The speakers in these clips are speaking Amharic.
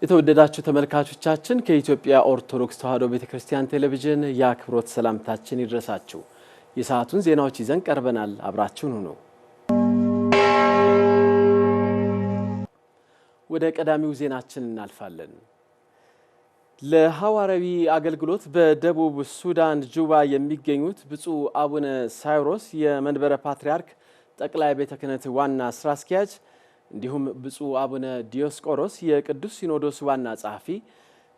የተወደዳችሁ ተመልካቾቻችን ከኢትዮጵያ ኦርቶዶክስ ተዋሕዶ ቤተክርስቲያን ቴሌቪዥን የአክብሮት ሰላምታችን ይድረሳችሁ። የሰዓቱን ዜናዎች ይዘን ቀርበናል። አብራችሁን ሁኑ። ወደ ቀዳሚው ዜናችን እናልፋለን። ለሐዋርያዊ አገልግሎት በደቡብ ሱዳን ጁባ የሚገኙት ብፁዕ አቡነ ሳይሮስ የመንበረ ፓትርያርክ ጠቅላይ ቤተ ክህነት ዋና ስራ አስኪያጅ እንዲሁም ብፁዕ አቡነ ዲዮስቆሮስ የቅዱስ ሲኖዶስ ዋና ጸሐፊ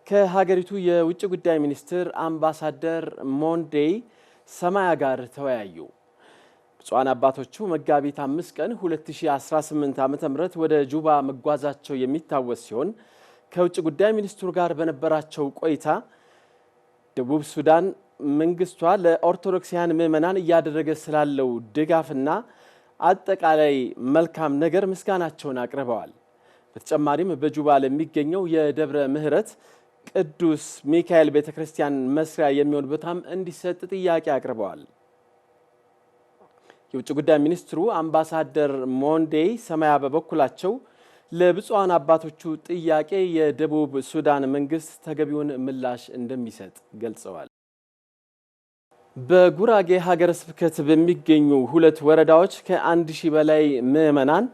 ከሀገሪቱ የውጭ ጉዳይ ሚኒስትር አምባሳደር ሞንዴይ ሰማያ ጋር ተወያዩ። ብፁዓን አባቶቹ መጋቢት 5 ቀን 2018 ዓ.ም ወደ ጁባ መጓዛቸው የሚታወስ ሲሆን ከውጭ ጉዳይ ሚኒስትሩ ጋር በነበራቸው ቆይታ ደቡብ ሱዳን መንግስቷ ለኦርቶዶክሳውያን ምዕመናን እያደረገ ስላለው ድጋፍና አጠቃላይ መልካም ነገር ምስጋናቸውን አቅርበዋል። በተጨማሪም በጁባ ለሚገኘው የደብረ ምህረት ቅዱስ ሚካኤል ቤተክርስቲያን መስሪያ የሚሆን ቦታም እንዲሰጥ ጥያቄ አቅርበዋል። የውጭ ጉዳይ ሚኒስትሩ አምባሳደር ሞንዴይ ሰማያ በበኩላቸው ለብፁዓን አባቶቹ ጥያቄ የደቡብ ሱዳን መንግስት ተገቢውን ምላሽ እንደሚሰጥ ገልጸዋል። በጉራጌ ሀገረ ስብከት በሚገኙ 2 ወረዳዎች ከ1000 በላይ ምዕመናን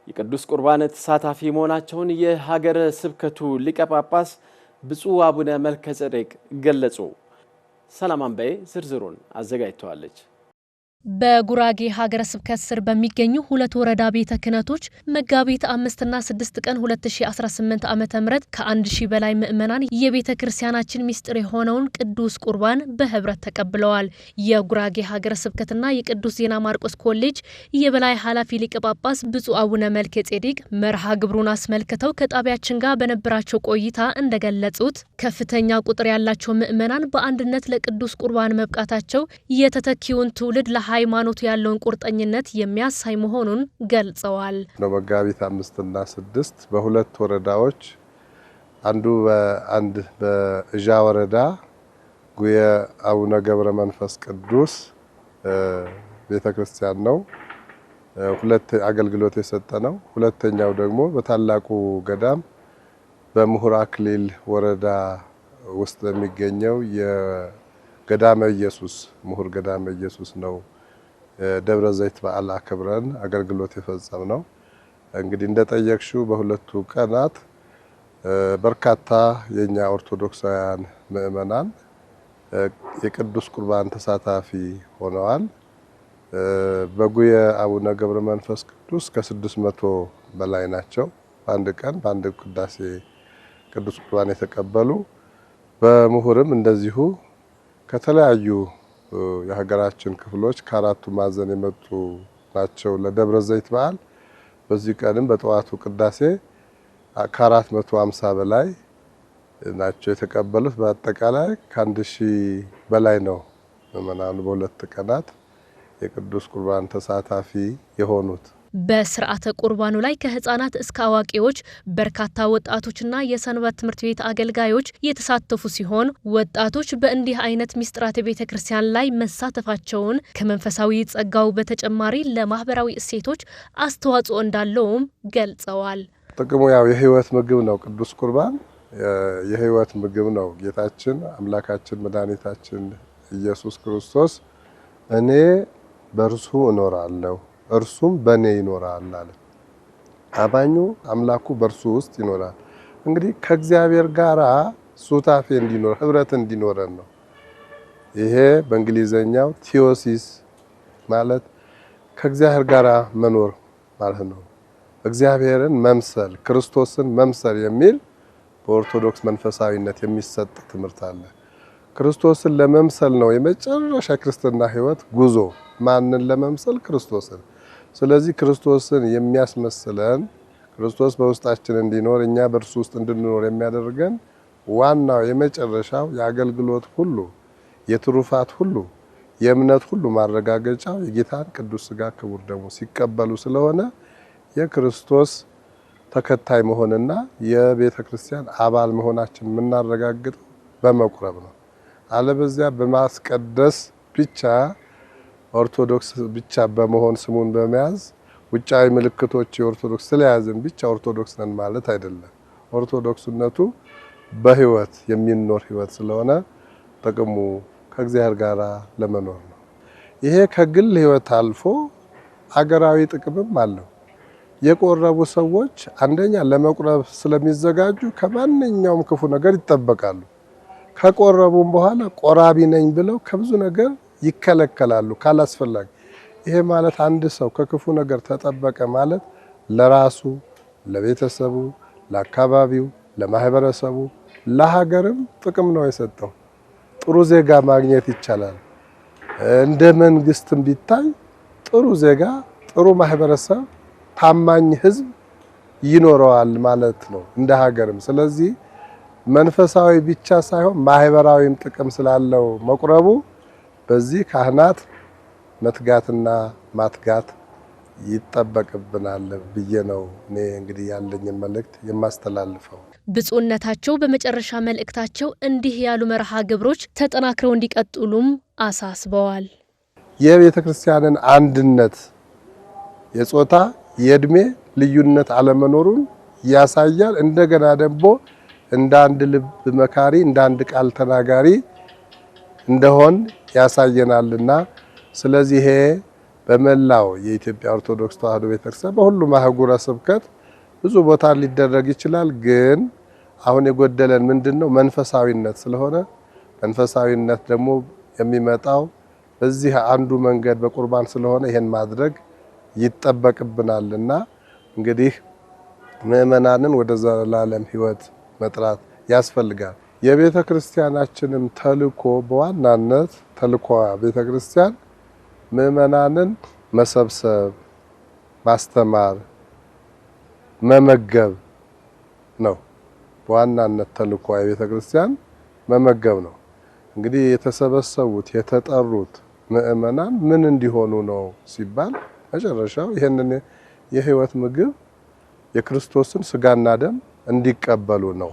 የቅዱስ ቁርባን ተሳታፊ መሆናቸውን የሀገረ ስብከቱ ሊቀ ጳጳስ ብፁዕ አቡነ መልከጼዴቅ ገለጹ። ሰላም አንበዬ ዝርዝሩን አዘጋጅተዋለች። በጉራጌ ሀገረ ስብከት ስር በሚገኙ 2 ወረዳ ቤተ ክህነቶች መጋቢት 5 እና 6 ቀን 2018 ዓ.ም ከ1000 በላይ ምዕመናን የቤተ ክርስቲያናችን ሚስጥር የሆነውን ቅዱስ ቁርባን በህብረት ተቀብለዋል። የጉራጌ ሀገረ ስብከትና የቅዱስ ዜና ማርቆስ ኮሌጅ የበላይ ኃላፊ ሊቀ ጳጳስ ብፁዕ አቡነ መልከጼዴቅ መርሃ ግብሩን አስመልክተው ከጣቢያችን ጋር በነበራቸው ቆይታ እንደገለጹት ከፍተኛ ቁጥር ያላቸው ምዕመናን በአንድነት ለቅዱስ ቁርባን መብቃታቸው የተተኪውን ትውልድ ሃይማኖቱ ያለውን ቁርጠኝነት የሚያሳይ መሆኑን ገልጸዋል። መጋቢት 5 እና 6 በ2 ወረዳዎች አንዱ በእዣ ወረዳ ጉየ አቡነ ገብረ መንፈስ ቅዱስ ቤተክርስቲያን ነው 2 አገልግሎት የሰጠ ነው። ሁለተኛው ደግሞ በታላቁ ገዳም በምሁር አክሊል ወረዳ ውስጥ የሚገኘው የገዳመ ኢየሱስ ምሁር ገዳመ ኢየሱስ ነው። ደብረ ዘይት በዓል አክብረን አገልግሎት የፈጸም ነው። እንግዲህ እንደጠየቅሽው በሁለቱ ቀናት በርካታ የኛ ኦርቶዶክሳውያን ምዕመናን የቅዱስ ቁርባን ተሳታፊ ሆነዋል። በጉየ አቡነ ገብረ መንፈስ ቅዱስ ከ600 በላይ ናቸው። በአንድ ቀን በአንድ ቅዳሴ ቅዱስ ቁርባን የተቀበሉ በምሁርም እንደዚሁ ከተለያዩ የሀገራችን ክፍሎች ከአራቱ ማዕዘን የመጡ ናቸው ለደብረ ዘይት በዓል። በዚህ ቀንም በጠዋቱ ቅዳሴ ከ450 በላይ ናቸው የተቀበሉት። በአጠቃላይ ከ1000 በላይ ነው ምዕመናኑ በ2 ቀናት የቅዱስ ቁርባን ተሳታፊ የሆኑት። በስርዓተ ቁርባኑ ላይ ከህፃናት እስከ አዋቂዎች በርካታ ወጣቶችና የሰንበት ትምህርት ቤት አገልጋዮች የተሳተፉ ሲሆን ወጣቶች በእንዲህ አይነት ሚስጥራተ ቤተክርስቲያን ላይ መሳተፋቸውን ከመንፈሳዊ ጸጋው በተጨማሪ ለማህበራዊ እሴቶች አስተዋጽኦ እንዳለውም ገልጸዋል። ጥቅሙ ያው የህይወት ምግብ ነው። ቅዱስ ቁርባን የህይወት ምግብ ነው። ጌታችን አምላካችን መድኃኒታችን ኢየሱስ ክርስቶስ እኔ በእርሱ እኖራለሁ እርሱም በኔ ይኖራል አለ። አማኙ አምላኩ በርሱ ውስጥ ይኖራል። እንግዲህ ከእግዚአብሔር ጋራ ሱታፌ እንዲኖር ህብረት እንዲኖረን ነው። ይሄ በእንግሊዘኛው ቲዮሲስ ማለት ከእግዚአብሔር ጋራ መኖር ማለት ነው። እግዚአብሔርን መምሰል ክርስቶስን መምሰል የሚል በኦርቶዶክስ መንፈሳዊነት የሚሰጥ ትምህርት አለ። ክርስቶስን ለመምሰል ነው የመጨረሻ ክርስትና ህይወት ጉዞ። ማንን ለመምሰል? ክርስቶስን። ስለዚህ ክርስቶስን የሚያስመስለን ክርስቶስ በውስጣችን እንዲኖር እኛ በእርሱ ውስጥ እንድንኖር የሚያደርገን ዋናው የመጨረሻው የአገልግሎት ሁሉ የትሩፋት ሁሉ የእምነት ሁሉ ማረጋገጫው የጌታን ቅዱስ ሥጋ ክቡር ደሙ ሲቀበሉ ስለሆነ የክርስቶስ ተከታይ መሆንና የቤተ ክርስቲያን አባል መሆናችን የምናረጋግጠው በመቁረብ ነው። አለበዚያ በማስቀደስ ብቻ ኦርቶዶክስ ብቻ በመሆን ስሙን በመያዝ ውጫዊ ምልክቶች የኦርቶዶክስ ስለያዝን ብቻ ኦርቶዶክስ ነን ማለት አይደለም። ኦርቶዶክስነቱ በህይወት የሚኖር ህይወት ስለሆነ ጥቅሙ ከእግዚአብሔር ጋር ለመኖር ነው። ይሄ ከግል ህይወት አልፎ አገራዊ ጥቅምም አለው። የቆረቡ ሰዎች አንደኛ ለመቁረብ ስለሚዘጋጁ ከማንኛውም ክፉ ነገር ይጠበቃሉ። ከቆረቡም በኋላ ቆራቢ ነኝ ብለው ከብዙ ነገር ይከለከላሉ ካላስፈላጊ። ይሄ ማለት አንድ ሰው ከክፉ ነገር ተጠበቀ ማለት ለራሱ፣ ለቤተሰቡ፣ ለአካባቢው፣ ለማህበረሰቡ፣ ለሀገርም ጥቅም ነው የሰጠው። ጥሩ ዜጋ ማግኘት ይቻላል። እንደ መንግስትም ቢታይ ጥሩ ዜጋ፣ ጥሩ ማህበረሰብ፣ ታማኝ ህዝብ ይኖረዋል ማለት ነው እንደ ሀገርም። ስለዚህ መንፈሳዊ ብቻ ሳይሆን ማህበራዊም ጥቅም ስላለው መቁረቡ በዚህ ካህናት መትጋትና ማትጋት ይጠበቅብናል ብዬ ነው እኔ እንግዲህ ያለኝን መልእክት የማስተላልፈው። ብፁዕነታቸው በመጨረሻ መልእክታቸው እንዲህ ያሉ መርሃ ግብሮች ተጠናክረው እንዲቀጥሉም አሳስበዋል። የቤተ ክርስቲያንን አንድነት፣ የጾታ የእድሜ ልዩነት አለመኖሩን ያሳያል። እንደገና ደግሞ እንደ አንድ ልብ መካሪ፣ እንደ አንድ ቃል ተናጋሪ እንደሆን ያሳየናልና ስለዚህ ይሄ በመላው የኢትዮጵያ ኦርቶዶክስ ተዋሕዶ ቤተክርስቲያን በሁሉም አህጉረ ስብከት ብዙ ቦታ ሊደረግ ይችላል። ግን አሁን የጎደለን ምንድነው? መንፈሳዊነት ስለሆነ መንፈሳዊነት ደግሞ የሚመጣው በዚህ አንዱ መንገድ በቁርባን ስለሆነ ይሄን ማድረግ ይጠበቅብናልና እንግዲህ ምእመናንን ወደ ዘላለም ሕይወት መጥራት ያስፈልጋል። የቤተ ክርስቲያናችንም ተልእኮ በዋናነት ተልእኮዋ ቤተ ክርስቲያን ምእመናንን መሰብሰብ፣ ማስተማር፣ መመገብ ነው። በዋናነት ተልእኮዋ የቤተ ክርስቲያን መመገብ ነው። እንግዲህ የተሰበሰቡት የተጠሩት ምእመናን ምን እንዲሆኑ ነው ሲባል መጨረሻው ይሄንን የህይወት ምግብ የክርስቶስን ስጋና ደም እንዲቀበሉ ነው።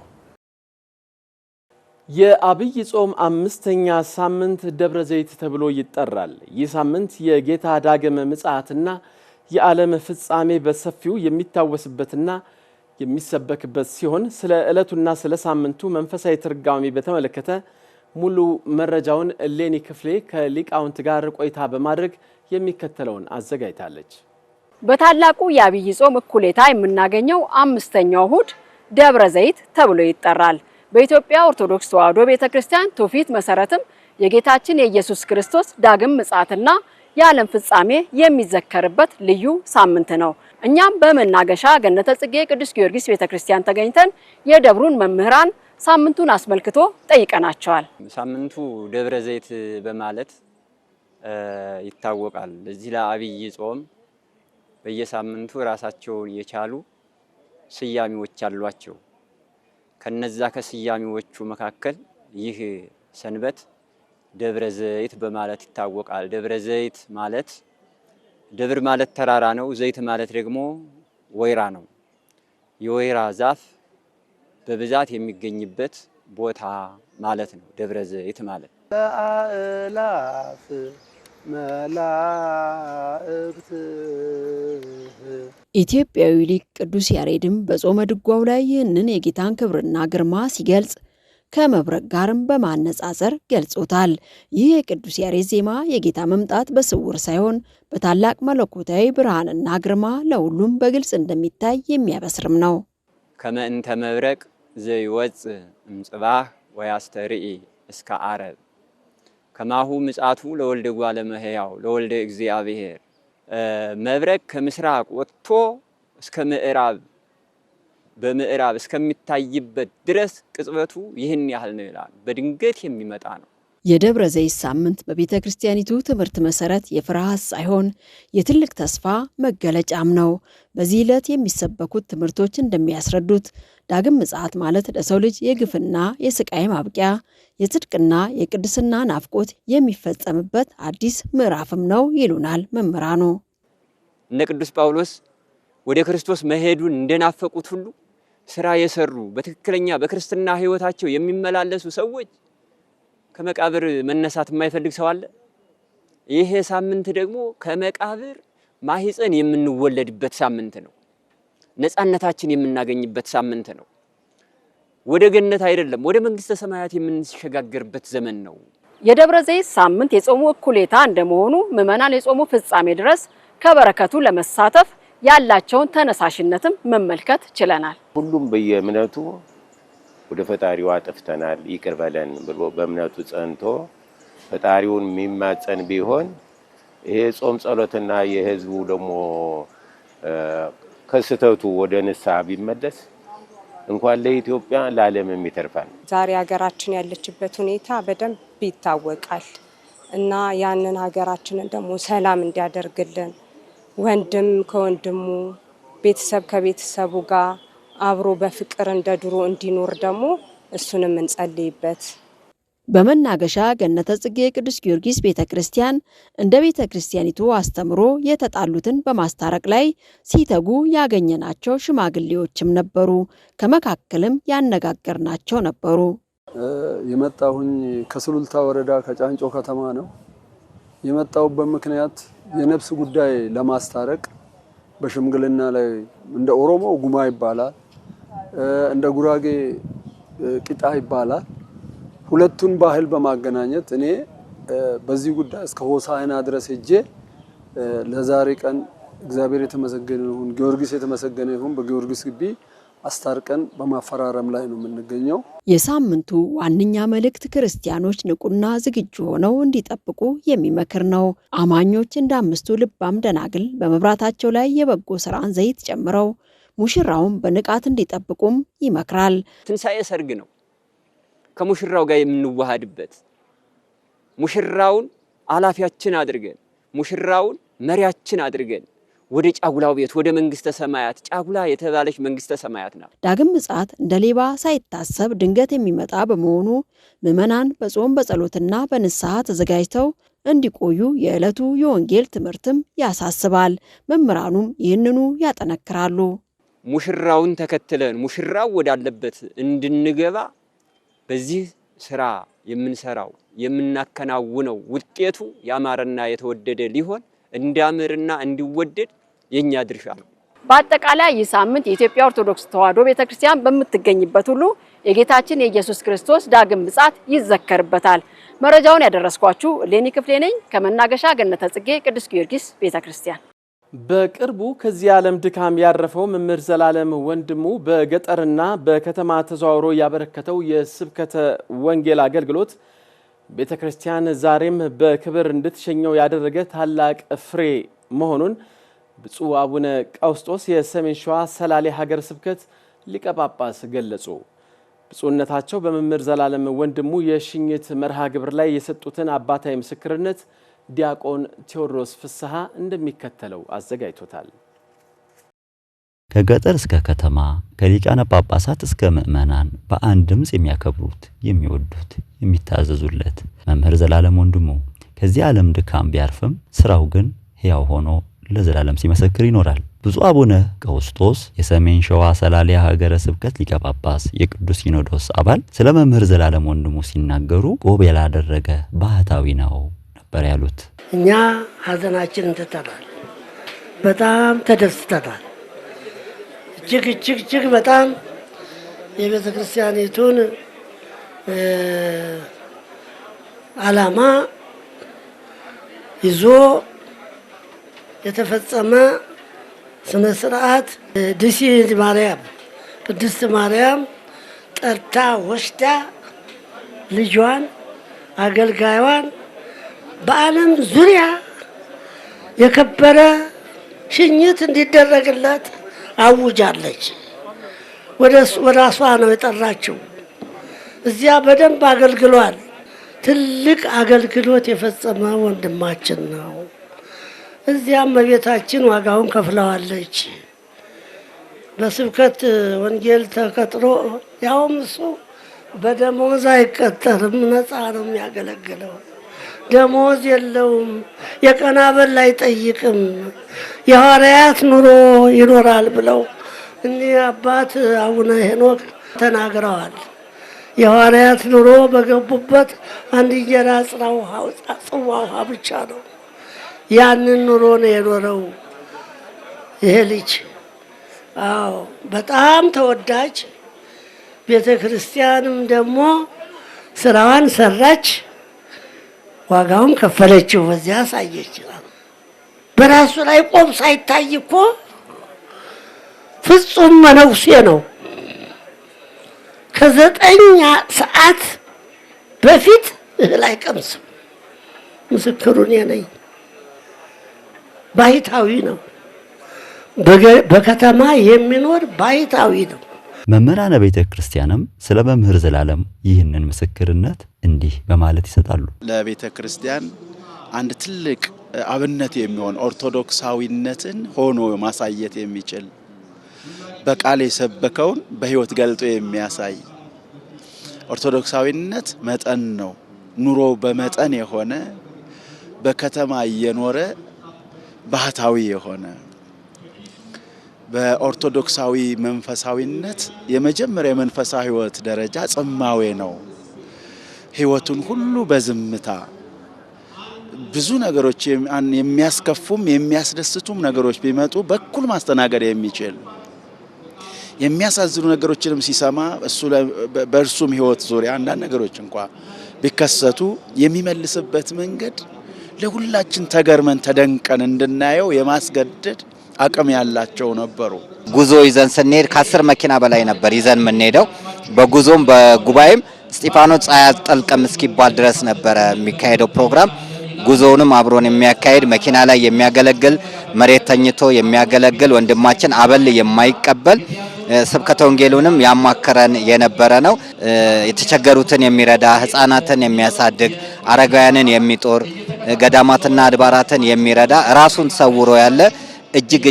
የአብይ ጾም 5ኛ ሳምንት ደብረ ዘይት ተብሎ ይጠራል። ይህ ሳምንት የጌታ ዳግም ምጽአትና የዓለም ፍጻሜ በሰፊው የሚታወስበትና የሚሰበክበት ሲሆን ስለ ዕለቱና ስለ ሳምንቱ መንፈሳዊ ትርጓሜ በተመለከተ ሙሉ መረጃውን ሌኒ ክፍሌ ከሊቃውንት ጋር ቆይታ በማድረግ የሚከተለውን አዘጋጅታለች። በታላቁ የአብይ ጾም እኩሌታ የምናገኘው 5ኛው እሁድ ደብረ ዘይት ተብሎ ይጠራል። በኢትዮጵያ ኦርቶዶክስ ተዋሕዶ ቤተክርስቲያን ትውፊት መሰረትም የጌታችን የኢየሱስ ክርስቶስ ዳግም ምጽአትና የዓለም ፍጻሜ የሚዘከርበት ልዩ ሳምንት ነው። እኛም በመናገሻ ገነተ ጽጌ ቅዱስ ጊዮርጊስ ቤተክርስቲያን ተገኝተን የደብሩን መምህራን ሳምንቱን አስመልክቶ ጠይቀናቸዋል። ሳምንቱ ደብረ ዘይት በማለት ይታወቃል። እዚህ ለአብይ ጾም በየሳምንቱ ራሳቸውን የቻሉ ስያሜዎች አሏቸው። ከነዛ ከስያሜዎቹ መካከል ይህ ሰንበት ደብረ ዘይት በማለት ይታወቃል። ደብረ ዘይት ማለት ደብር ማለት ተራራ ነው። ዘይት ማለት ደግሞ ወይራ ነው። የወይራ ዛፍ በብዛት የሚገኝበት ቦታ ማለት ነው ደብረ ዘይት ማለት። ለአእላፍ መላእክት ኢትዮጵያዊ ሊቅ ቅዱስ ያሬድም በጾመ ድጓው ላይ ይህንን የጌታን ክብርና ግርማ ሲገልጽ ከመብረቅ ጋርም በማነጻጸር ገልጾታል። ይህ የቅዱስ ያሬድ ዜማ የጌታ መምጣት በስውር ሳይሆን በታላቅ መለኮታዊ ብርሃንና ግርማ ለሁሉም በግልጽ እንደሚታይ የሚያበስርም ነው። ከመእንተ መብረቅ ዘይወጽእ እምጽባህ ወያስተርኢ እስከ ዓረብ ከማሁ ምጽአቱ ለወልደ እጓለ እመሕያው ለወልደ እግዚአብሔር። መብረቅ ከምስራቅ ወጥቶ እስከ ምዕራብ በምዕራብ እስከሚታይበት ድረስ ቅጽበቱ ይህን ያህል ነው ይላል። በድንገት የሚመጣ ነው። የደብረ ዘይት ሳምንት በቤተ ክርስቲያኒቱ ትምህርት መሰረት የፍርሃት ሳይሆን የትልቅ ተስፋ መገለጫም ነው። በዚህ ዕለት የሚሰበኩት ትምህርቶች እንደሚያስረዱት ዳግም ምጽአት ማለት ለሰው ልጅ የግፍና የስቃይ ማብቂያ፣ የጽድቅና የቅድስና ናፍቆት የሚፈጸምበት አዲስ ምዕራፍም ነው ይሉናል መምህራኑ። እነ ቅዱስ ጳውሎስ ወደ ክርስቶስ መሄዱን እንደናፈቁት ሁሉ ስራ የሰሩ በትክክለኛ በክርስትና ሕይወታቸው የሚመላለሱ ሰዎች ከመቃብር መነሳት የማይፈልግ ሰው አለ? ይሄ ሳምንት ደግሞ ከመቃብር ማህፀን የምንወለድበት ሳምንት ነው። ነፃነታችን የምናገኝበት ሳምንት ነው። ወደ ገነት አይደለም ወደ መንግስተ ሰማያት የምንሸጋገርበት ዘመን ነው። የደብረ ዘይት ሳምንት የጾሙ እኩሌታ እንደመሆኑ ምዕመናን የጾሙ ፍጻሜ ድረስ ከበረከቱ ለመሳተፍ ያላቸውን ተነሳሽነትም መመልከት ችለናል። ሁሉም በየእምነቱ ወደ ፈጣሪው አጥፍተናል ይቅር በለን ብሎ በእምነቱ ጸንቶ ፈጣሪውን የሚማጸን ቢሆን ይሄ ጾም ጸሎትና የህዝቡ ደግሞ ከስተቱ ወደ ንስሐ ቢመለስ እንኳን ለኢትዮጵያ ለዓለምም ይተርፋል። ዛሬ ሀገራችን ያለችበት ሁኔታ በደንብ ይታወቃል እና ያንን ሀገራችንን ደግሞ ሰላም እንዲያደርግልን ወንድም ከወንድሙ ቤተሰብ ከቤተሰቡ ጋር አብሮ በፍቅር እንደ ድሮ እንዲኖር ደግሞ እሱንም እንጸልይበት። በመናገሻ ገነተ ጽጌ ቅዱስ ጊዮርጊስ ቤተክርስቲያን እንደ ቤተክርስቲያኒቱ አስተምሮ የተጣሉትን በማስታረቅ ላይ ሲተጉ ያገኘናቸው ሽማግሌዎችም ነበሩ። ከመካከልም ያነጋገርናቸው ነበሩ። የመጣሁኝ ከሱሉልታ ወረዳ ከጫንጮ ከተማ ነው። የመጣሁበት ምክንያት የነፍስ ጉዳይ ለማስታረቅ በሽምግልና ላይ እንደ ኦሮሞ ጉማ ይባላል፣ እንደ ጉራጌ ቂጣ ይባላል። ሁለቱን ባህል በማገናኘት እኔ በዚህ ጉዳይ እስከ ሆሳዕና ድረስ ሄጄ ለዛሬ ቀን እግዚአብሔር የተመሰገነ ይሁን ጊዮርጊስ የተመሰገነ ይሁን በጊዮርጊስ ግቢ አስታርቀን በማፈራረም ላይ ነው የምንገኘው። የሳምንቱ ዋነኛ መልእክት ክርስቲያኖች ንቁና ዝግጁ ሆነው እንዲጠብቁ የሚመክር ነው። አማኞች እንደ አምስቱ ልባም ደናግል በመብራታቸው ላይ የበጎ ስራን ዘይት ጨምረው ሙሽራውን በንቃት እንዲጠብቁም ይመክራል። ትንሣኤ ሰርግ ነው ከሙሽራው ጋር የምንዋሃድበት ሙሽራውን አላፊያችን አድርገን ሙሽራውን መሪያችን አድርገን ወደ ጫጉላው ቤት ወደ መንግስተ ሰማያት ጫጉላ የተባለች መንግስተ ሰማያት ናት። ዳግም ምጽአት እንደ ሌባ ሳይታሰብ ድንገት የሚመጣ በመሆኑ ምዕመናን በጾም በጸሎትና በንስሐ ተዘጋጅተው እንዲቆዩ የዕለቱ የወንጌል ትምህርትም ያሳስባል። መምህራኑም ይህንኑ ያጠነክራሉ። ሙሽራውን ተከትለን ሙሽራው ወዳለበት እንድንገባ በዚህ ስራ የምንሰራው የምናከናውነው ውጤቱ ያማረና የተወደደ ሊሆን እንዲያምርና እንዲወደድ የኛ ድርሻ ነው። በአጠቃላይ ይህ ሳምንት የኢትዮጵያ ኦርቶዶክስ ተዋሕዶ ቤተክርስቲያን በምትገኝበት ሁሉ የጌታችን የኢየሱስ ክርስቶስ ዳግም ምጽአት ይዘከርበታል። መረጃውን ያደረስኳችሁ ሌኒ ክፍሌ ነኝ ከመናገሻ ገነተ ጽጌ ቅዱስ ጊዮርጊስ ቤተክርስቲያን። በቅርቡ ከዚህ ዓለም ድካም ያረፈው መምህር ዘላለም ወንድሙ በገጠርና በከተማ ተዘዋውሮ ያበረከተው የስብከተ ወንጌል አገልግሎት ቤተክርስቲያን ዛሬም በክብር እንድትሸኘው ያደረገ ታላቅ ፍሬ መሆኑን ብፁዕ አቡነ ቀውስጦስ የሰሜን ሸዋ ሰላሌ ሀገረ ስብከት ሊቀ ጳጳስ ገለጹ። ብፁዕነታቸው በመምህር ዘላለም ወንድሙ የሽኝት መርሃ ግብር ላይ የሰጡትን አባታዊ ምስክርነት ዲያቆን ቴዎድሮስ ፍስሐ እንደሚከተለው አዘጋጅቶታል። ከገጠር እስከ ከተማ ከሊቃነ ጳጳሳት እስከ ምእመናን በአንድ ድምጽ የሚያከብሩት የሚወዱት የሚታዘዙለት መምህር ዘላለም ወንድሙ ከዚህ ዓለም ድካም ቢያርፍም ስራው ግን ሕያው ሆኖ ለዘላለም ሲመሰክር ይኖራል። ብፁዕ አቡነ ቀውስጦስ የሰሜን ሸዋ ሰላሌ ሀገረ ስብከት ሊቀ ጳጳስ የቅዱስ ሲኖዶስ አባል ስለ መምህር ዘላለም ወንድሙ ሲናገሩ ቆብ ያላደረገ ባህታዊ ነው ነበር ያሉት። እኛ ሀዘናችንን ትተናል፣ በጣም ተደስተናል። እጅግ በጣም የቤተ ክርስቲያኒቱን ዓላማ ይዞ የተፈጸመ ስነ ስርዓት ቅድስት ማርያም ጠርታ ወስዳ ልጇን አገልጋዩን በዓለም ዙሪያ የከበረ ሽኝት እንዲደረግላት አውጃለች። ወደ ራሷ ነው የጠራችው። እዚያ በደንብ አገልግሏል። ትልቅ አገልግሎት የፈጸመ ወንድማችን ነው። እዚያም በቤታችን ዋጋውን ከፍለዋለች። በስብከት ወንጌል ተቀጥሮ ያውም እሱ በደሞዝ አይቀጠርም፣ ነፃ ነው የሚያገለግለው። ደሞዝ የለውም፣ የቀን አበል አይጠይቅም። የሐዋርያት ኑሮ ይኖራል ብለው እኒህ አባት አቡነ ሄኖክ ተናግረዋል። የሐዋርያት ኑሮ በገቡበት አንድ እንጀራ ጽዋ ውሃ ብቻ ነው። ያንን ኑሮ ነው የኖረው ይሄ ልጅ። አዎ በጣም ተወዳጅ፣ ቤተ ክርስቲያንም ደግሞ ስራዋን ሰራች፣ ዋጋውን ከፈለችው፣ በዚያ ሳየች። በራሱ ላይ ቆብ ሳይታይ እኮ ፍጹም መነኩሴ ነው። ከ9 ሰዓት በፊት እህል አይቀምስም። ምስክሩ እኔ ነኝ። ባይታዊ ነው። በከተማ የሚኖር ባይታዊ ነው። መምህራነ ቤተ ክርስቲያንም ስለ መምህር ዘላለም ይህንን ምስክርነት እንዲህ በማለት ይሰጣሉ። ለቤተ ክርስቲያን አንድ ትልቅ አብነት የሚሆን ኦርቶዶክሳዊነትን ሆኖ ማሳየት የሚችል በቃል የሰበከውን በህይወት ገልጦ የሚያሳይ ኦርቶዶክሳዊነት መጠን ነው። ኑሮ በመጠን የሆነ በከተማ እየኖረ ባህታዊ የሆነ በኦርቶዶክሳዊ መንፈሳዊነት የመጀመሪያ መንፈሳዊ ህይወት ደረጃ ጽማዌ ነው። ህይወቱን ሁሉ በዝምታ ብዙ ነገሮች የሚያስከፉም የሚያስደስቱም ነገሮች ቢመጡ በኩል ማስተናገድ የሚችል የሚያሳዝኑ ነገሮችንም ሲሰማ እሱ በእርሱም ህይወት ዙሪያ አንዳንድ ነገሮች እንኳን ቢከሰቱ የሚመልስበት መንገድ ለሁላችን ተገርመን ተደንቀን እንድናየው የማስገደድ አቅም ያላቸው ነበሩ። ጉዞ ይዘን ስንሄድ ከ10 መኪና በላይ ነበር ይዘን የምንሄደው። በጉዞም በጉባኤም እስጢፋኖስ ፀሐይ አትጠልቅም እስኪባል ድረስ ነበር የሚካሄደው ፕሮግራም። ጉዞውንም አብሮን የሚያካሄድ መኪና ላይ የሚያገለግል መሬት ተኝቶ የሚያገለግል ወንድማችን አበል የማይቀበል ስብከተ ወንጌሉንም ያማከረን የነበረ ነው። የተቸገሩትን የሚረዳ ህፃናትን የሚያሳድግ አረጋውያንን የሚጦር ገዳማትና አድባራትን የሚረዳ ራሱን ሰውሮ ያለ እጅግ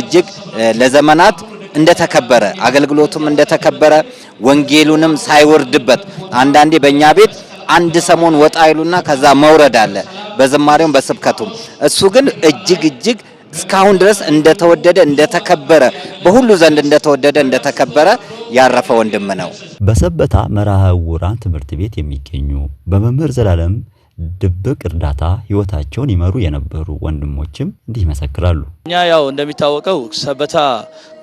ለዘመናት እንደተከበረ አገልግሎቱም እንደተከበረ ወንጌሉንም ሳይወርድበት አንዳንዴ በእኛ ቤት አንድ ሰሞን ወጣ ይሉና ከዛ መውረድ አለ በዝማሬውም በስብከቱም። እሱ ግን እጅግ እስካሁን ድረስ እንደተወደደ እንደተከበረ በሁሉ ዘንድ እንደተወደደ እንደተከበረ ያረፈ ወንድም ነው። በሰበታ መርሐ ዕውራን ትምህርት ቤት የሚገኙ በመምህር ዘላለም ድብቅ እርዳታ ህይወታቸውን ይመሩ የነበሩ ወንድሞችም እንዲህ ይመሰክራሉ። እኛ ያው እንደሚታወቀው ሰበታ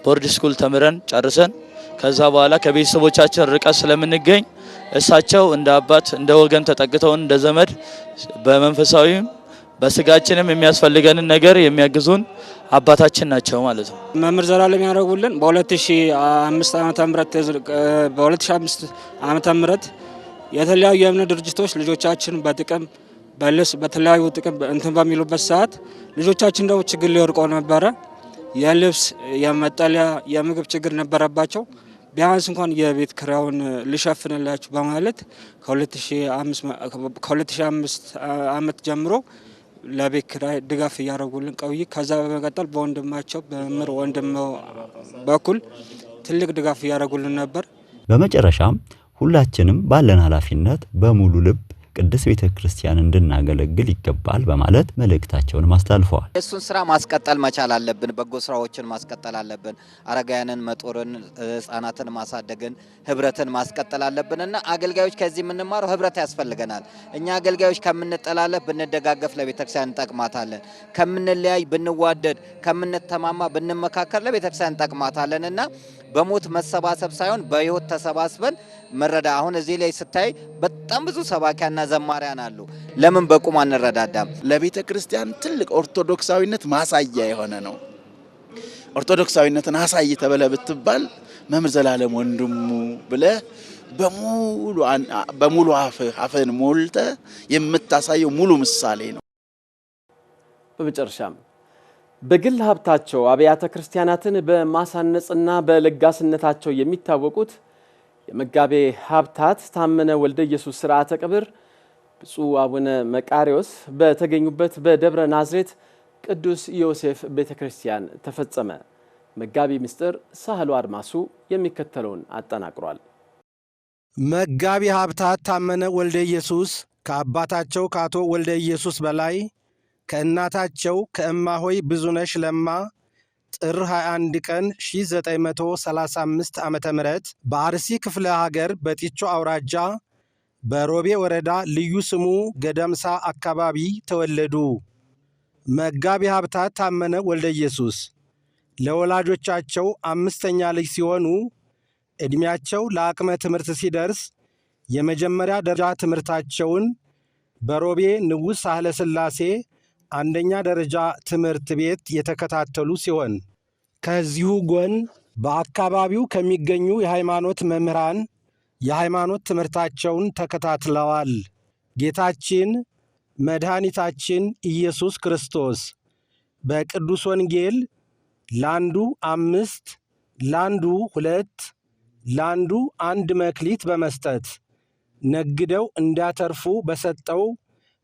ቦርድ ስኩል ተምረን ጨርሰን ከዛ በኋላ ከቤተሰቦቻችን ርቀት ስለምንገኝ እሳቸው እንደ አባት እንደ ወገን ተጠግተውን እንደ ዘመድ በመንፈሳዊም በስጋችንም የሚያስፈልገንን ነገር የሚያግዙን አባታችን ናቸው ማለት ነው። መምህር ዘላለም ያደረጉልን በ2005 ዓመተ ምህረት የተለያዩ የእምነት ድርጅቶች ልጆቻችን በጥቅም በልስ በተለያዩ ጥቅም እንትን በሚሉበት ሰዓት ልጆቻችን ደግሞ ችግር ሊወርቀው ነበረ። የልብስ የመጠለያ የምግብ ችግር ነበረባቸው። ቢያንስ እንኳን የቤት ክራውን ልሸፍንላችሁ በማለት ከ2005 ዓመት ጀምሮ ለቤት ክራይ ድጋፍ እያደረጉልን ቆይ። ከዛ በመቀጠል በወንድማቸው በመምህር ወንድም በኩል ትልቅ ድጋፍ እያደረጉልን ነበር። በመጨረሻም ሁላችንም ባለን ኃላፊነት በሙሉ ልብ ቅድስት ቤተ ክርስቲያን እንድናገለግል ይገባል በማለት መልእክታቸውን ማስተላለፈዋል። እሱን ስራ ማስቀጠል መቻል አለብን። በጎ ስራዎችን ማስቀጠል አለብን። አረጋውያንን መጦርን፣ ህፃናትን ማሳደግን፣ ህብረትን ማስቀጠል አለብንና አገልጋዮች ከዚህ የምንማረው ህብረት ያስፈልገናል። እኛ አገልጋዮች ከምንጠላለፍ ብንደጋገፍ ለቤተክርስቲያን እንጠቅማታለን። ከምንለያይ ብንዋደድ፣ ከምንተማማ ብንመካከር ለቤተክርስቲያን እንጠቅማታለንና በሞት መሰባሰብ ሳይሆን በህይወት ተሰባስበን መረዳ። አሁን እዚህ ላይ ስታይ በጣም ብዙ ሰባኪያና ዘማሪያን አሉ። ለምን በቁም አንረዳዳም? ለቤተ ክርስቲያን ትልቅ ኦርቶዶክሳዊነት ማሳያ የሆነ ነው። ኦርቶዶክሳዊነትን አሳይ ተበለ ብትባል መምህር ዘላለም ወንድሙ ብለ በሙሉ አፍህን ሞልተ የምታሳየው ሙሉ ምሳሌ ነው። በመጨረሻም በግል ሀብታቸው አብያተ ክርስቲያናትን በማሳነጽና በለጋስነታቸው የሚታወቁት የመጋቤ ሀብታት ታመነ ወልደ ኢየሱስ ሥርዓተ ቀብር ብፁዕ አቡነ መቃርዮስ በተገኙበት በደብረ ናዝሬት ቅዱስ ዮሴፍ ቤተክርስቲያን ተፈጸመ። መጋቢ ምስጢር ሳህሉ አድማሱ የሚከተለውን አጠናቅሯል። መጋቢ ሀብታት ታመነ ወልደ ኢየሱስ ከአባታቸው ከአቶ ወልደ ኢየሱስ በላይ ከእናታቸው ከእማሆይ ብዙነሽ ለማ ጥር 21 ቀን 1935 ዓመተ ምህረት በአርሲ ክፍለ ሀገር በጢቾ አውራጃ በሮቤ ወረዳ ልዩ ስሙ ገደምሳ አካባቢ ተወለዱ። መጋቢ ሀብታት ታመነ ወልደ ኢየሱስ ለወላጆቻቸው 5ኛ ልጅ ሲሆኑ ዕድሜያቸው ለአቅመ ትምህርት ሲደርስ የመጀመሪያ ደረጃ ትምህርታቸውን በሮቤ ንጉሥ ሳህለ ሥላሴ አንደኛ ደረጃ ትምህርት ቤት የተከታተሉ ሲሆን ከዚሁ ጎን በአካባቢው ከሚገኙ የሃይማኖት መምህራን የሃይማኖት ትምህርታቸውን ተከታትለዋል። ጌታችን መድኃኒታችን ኢየሱስ ክርስቶስ በቅዱስ ወንጌል ላንዱ 5 ላንዱ 2 ላንዱ 1 መክሊት በመስጠት ነግደው እንዲያተርፉ በሰጠው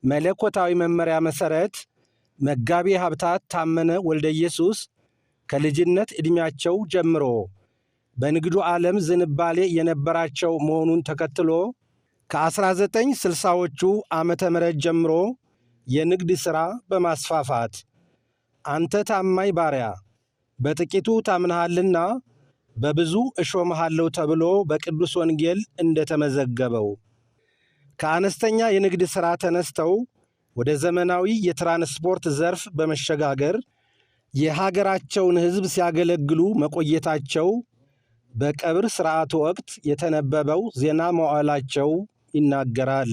መለኮታዊ መመሪያ መሰረት መጋቤ ሀብታት ታመነ ወልደ ኢየሱስ ከልጅነት ዕድሜያቸው ጀምሮ በንግዱ ዓለም ዝንባሌ የነበራቸው መሆኑን ተከትሎ ከ1960ዎቹ ዓመተ ምህረት ጀምሮ የንግድ ሥራ በማስፋፋት አንተ ታማኝ ባሪያ በጥቂቱ ታምነሃልና በብዙ እሾምሃለሁ ተብሎ በቅዱስ ወንጌል እንደተመዘገበው ከአነስተኛ የንግድ ሥራ ተነስተው ወደ ዘመናዊ የትራንስፖርት ዘርፍ በመሸጋገር የሀገራቸውን ሕዝብ ሲያገለግሉ መቆየታቸው በቀብር ሥርዓቱ ወቅት የተነበበው ዜና መዋዕላቸው ይናገራል።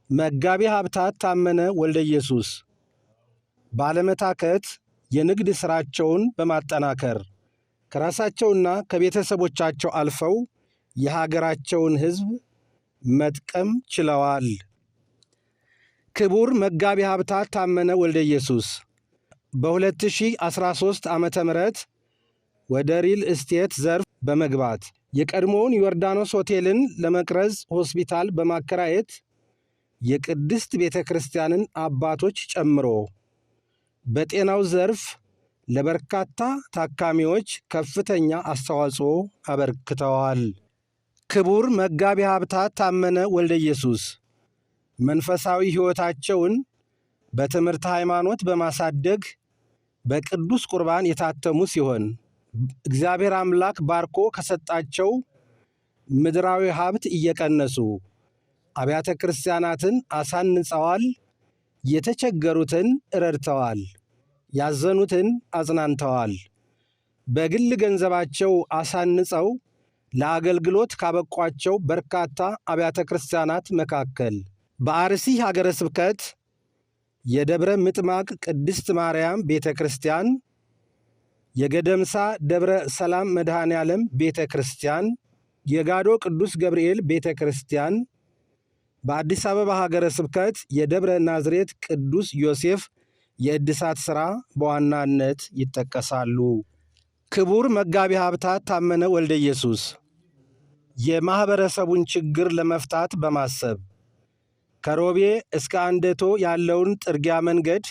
መጋቤ ሀብታት ታመነ ወልደ ኢየሱስ ባለመታከት የንግድ ሥራቸውን በማጠናከር ከራሳቸውና ከቤተሰቦቻቸው አልፈው የሀገራቸውን ሕዝብ መጥቀም ችለዋል። ክቡር መጋቤ ሀብታት ታመነ ወልደ ኢየሱስ በ2013 ዓመተ ምህረት ወደ ሪል ስቴት ዘርፍ በመግባት የቀድሞውን ዮርዳኖስ ሆቴልን ለመቅረዝ ሆስፒታል በማከራየት የቅድስት ቤተ ክርስቲያንን አባቶች ጨምሮ በጤናው ዘርፍ ለበርካታ ታካሚዎች ከፍተኛ አስተዋጽኦ አበርክተዋል። ክቡር መጋቤ ሀብታት ታመነ ወልደ ኢየሱስ መንፈሳዊ ሕይወታቸውን በትምህርት ሃይማኖት በማሳደግ በቅዱስ ቁርባን የታተሙ ሲሆን እግዚአብሔር አምላክ ባርኮ ከሰጣቸው ምድራዊ ሀብት እየቀነሱ አብያተ ክርስቲያናትን አሳንጸዋል። የተቸገሩትን ረድተዋል። ያዘኑትን አጽናንተዋል። በግል ገንዘባቸው አሳንጸው ለአገልግሎት ካበቋቸው በርካታ አብያተ ክርስቲያናት መካከል በአርሲ ሀገረ ስብከት የደብረ ምጥማቅ ቅድስት ማርያም ቤተ ክርስቲያን፣ የገደምሳ ደብረ ሰላም መድኃኔ ዓለም ቤተ ክርስቲያን፣ የጋዶ ቅዱስ ገብርኤል ቤተ ክርስቲያን፣ በአዲስ አበባ ሀገረ ስብከት የደብረ ናዝሬት ቅዱስ ዮሴፍ የእድሳት ሥራ በዋናነት ይጠቀሳሉ። ክቡር መጋቤ ሀብታት ታመነ ወልደ ኢየሱስ የማኅበረሰቡን ችግር ለመፍታት በማሰብ ከሮቤ እስከ አንደቶ ያለውን ጥርጊያ መንገድ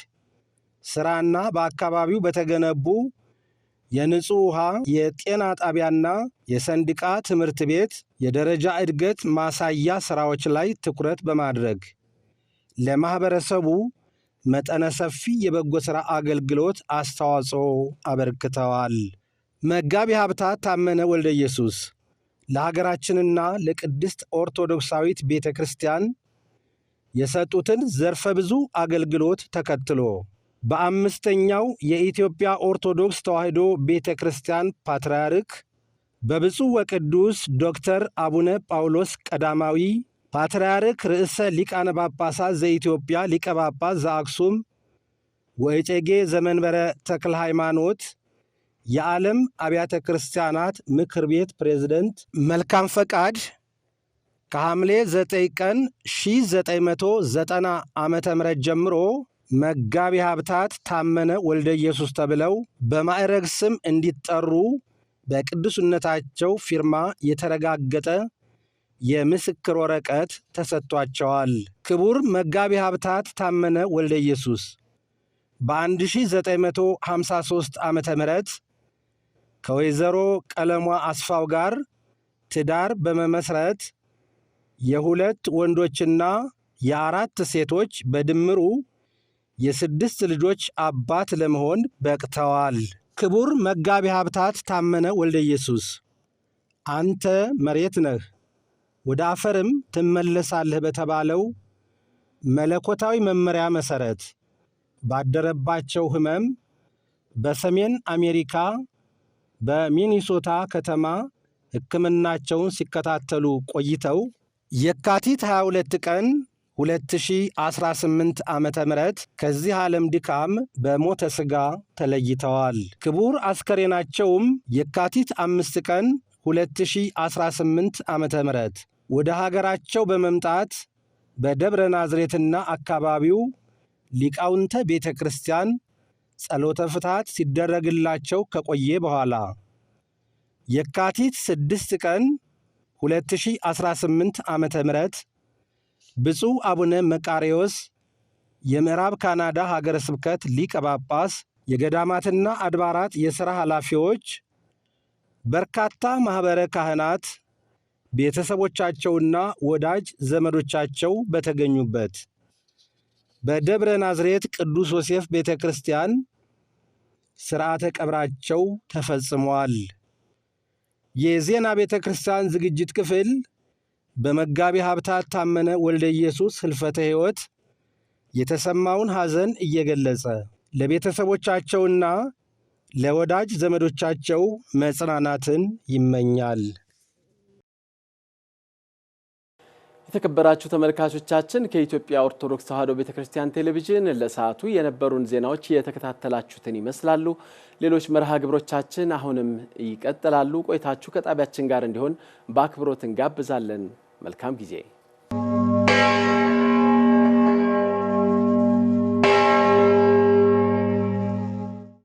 ሥራና በአካባቢው በተገነቡ የንጹሕ ውሃ የጤና ጣቢያና የሰንድቃ ትምህርት ቤት የደረጃ እድገት ማሳያ ሥራዎች ላይ ትኩረት በማድረግ ለማኅበረሰቡ መጠነ ሰፊ የበጎ ሥራ አገልግሎት አስተዋጽኦ አበርክተዋል። መጋቤ ሀብታት ታመነ ወልደ ኢየሱስ ለሀገራችንና ለቅድስት ኦርቶዶክሳዊት ቤተ ክርስቲያን የሰጡትን ዘርፈ ብዙ አገልግሎት ተከትሎ በአምስተኛው የኢትዮጵያ ኦርቶዶክስ ተዋሕዶ ቤተ ክርስቲያን ፓትርያርክ በብፁዕ ወቅዱስ ዶክተር አቡነ ጳውሎስ ቀዳማዊ ፓትርያርክ ርዕሰ ሊቃነ ጳጳሳት ዘኢትዮጵያ ሊቀ ጳጳስ ዘአክሱም ወእጨጌ ዘመንበረ ተክለ ሃይማኖት የዓለም አብያተ ክርስቲያናት ምክር ቤት ፕሬዝደንት መልካም ፈቃድ ከሐምሌ 9 ቀን 1990 ዓመተ ምህረት ጀምሮ መጋቤ ሀብታት ታመነ ወልደ ኢየሱስ ተብለው በማዕረግ ስም እንዲጠሩ በቅዱስነታቸው ፊርማ የተረጋገጠ የምስክር ወረቀት ተሰጥቷቸዋል። ክቡር መጋቤ ሀብታት ታመነ ወልደ ኢየሱስ በ1953 ዓመተ ምህረት ከወይዘሮ ቀለሟ አስፋው ጋር ትዳር በመመስረት የሁለት ወንዶችና የአራት ሴቶች በድምሩ የ6 ልጆች አባት ለመሆን በቅተዋል። ክቡር መጋቤ ሀብታት ታመነ ወልደ ኢየሱስ አንተ መሬት ነህ ወደ አፈርም ትመለሳለህ በተባለው መለኮታዊ መመሪያ መሰረት ባደረባቸው ሕመም በሰሜን አሜሪካ በሚኒሶታ ከተማ ሕክምናቸውን ሲከታተሉ ቆይተው የካቲት 22 ቀን 2018 ዓመተ ምህረት ከዚህ ዓለም ድካም በሞተ ሥጋ ተለይተዋል። ክቡር አስከሬናቸውም የካቲት 5 ቀን 2018 ዓመተ ምህረት ወደ ሀገራቸው በመምጣት በደብረ ናዝሬትና አካባቢው ሊቃውንተ ቤተ ክርስቲያን ጸሎተ ፍትሐት ሲደረግላቸው ከቆየ በኋላ የካቲት 6 ቀን 2018 ዓመተ ምህረት ብፁዕ አቡነ መቃርዮስ የምዕራብ ካናዳ ሀገረ ስብከት ሊቀ ጳጳስ፣ የገዳማትና አድባራት የሥራ ኃላፊዎች፣ በርካታ ማኅበረ ካህናት፣ ቤተሰቦቻቸውና ወዳጅ ዘመዶቻቸው በተገኙበት በደብረ ናዝሬት ቅዱስ ዮሴፍ ቤተ ክርስቲያን ሥርዓተ ቀብራቸው ተፈጽሟል። የዜና ቤተ ክርስቲያን ዝግጅት ክፍል በመጋቢ ሀብታት ታመነ ወልደ ኢየሱስ ህልፈተ ሕይወት የተሰማውን ሐዘን እየገለጸ ለቤተሰቦቻቸውና ለወዳጅ ዘመዶቻቸው መጽናናትን ይመኛል። የተከበራችሁ ተመልካቾቻችን ከኢትዮጵያ ኦርቶዶክስ ተዋሕዶ ቤተክርስቲያን ቴሌቪዥን ለሰዓቱ የነበሩን ዜናዎች የተከታተላችሁትን ይመስላሉ። ሌሎች መርሃ ግብሮቻችን አሁንም ይቀጥላሉ። ቆይታችሁ ከጣቢያችን ጋር እንዲሆን በአክብሮት እንጋብዛለን። መልካም ጊዜ